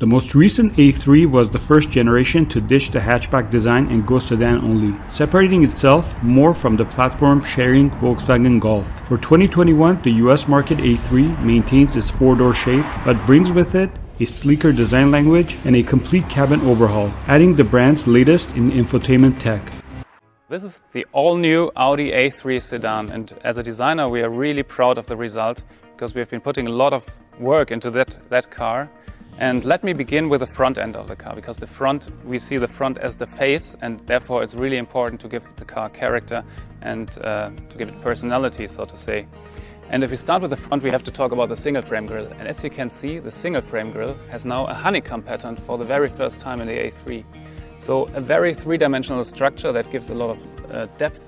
The most recent A3 was the first generation to ditch the hatchback design and go sedan only, separating itself more from the platform-sharing Volkswagen Golf. For 2021, the US market A3 maintains its four-door shape, but brings with it a sleeker design language and a complete cabin overhaul, adding the brand's latest in infotainment tech. This is the all-new Audi A3 sedan, and as a designer we are really proud of the result because we have been putting a lot of work into that car. And let me begin with the front end of the car, because we see the front as the face, and therefore it's really important to give the car character and to give it personality, so to say. And if we start with the front, we have to talk about the single frame grille. And as you can see, the single frame grille has now a honeycomb pattern for the very first time in the A3. So a very three-dimensional structure that gives a lot of depth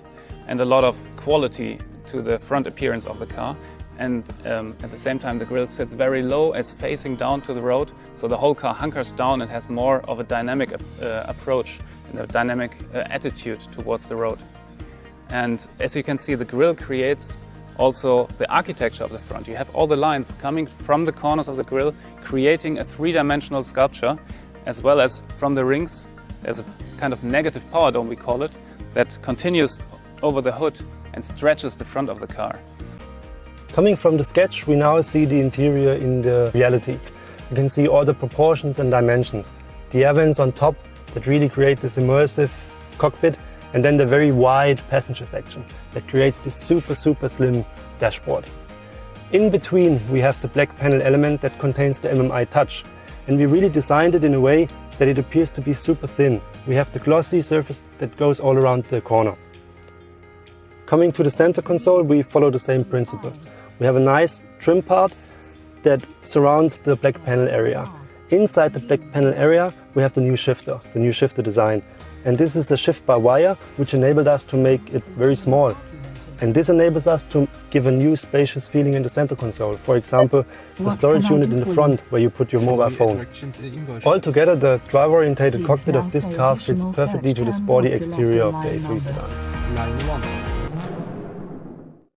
and a lot of quality to the front appearance of the car. And at the same time the grille sits very low as facing down to the road, so the whole car hunkers down and has more of a dynamic approach and a dynamic attitude towards the road. And as you can see, the grille creates also the architecture of the front. You have all the lines coming from the corners of the grille, creating a three-dimensional sculpture, as well as from the rings. There's a kind of negative power dome, we call it, that continues over the hood and stretches the front of the car. Coming from the sketch, we now see the interior in the reality. You can see all the proportions and dimensions. The air vents on top that really create this immersive cockpit, and then the very wide passenger section that creates this super slim dashboard. In between we have the black panel element that contains the MMI touch, and we really designed it in a way that it appears to be super thin. We have the glossy surface that goes all around the corner. Coming to the center console, we follow the same principle. We have a nice trim part that surrounds the black panel area. Inside the black panel area we have the new shifter design. And this is a shift-by-wire which enabled us to make it very small. And this enables us to give a new spacious feeling in the center console. For example, the storage unit in the front where you put your mobile phone. Altogether, the driver-oriented cockpit of this car fits perfectly to the sporty exterior of the A3 sedan.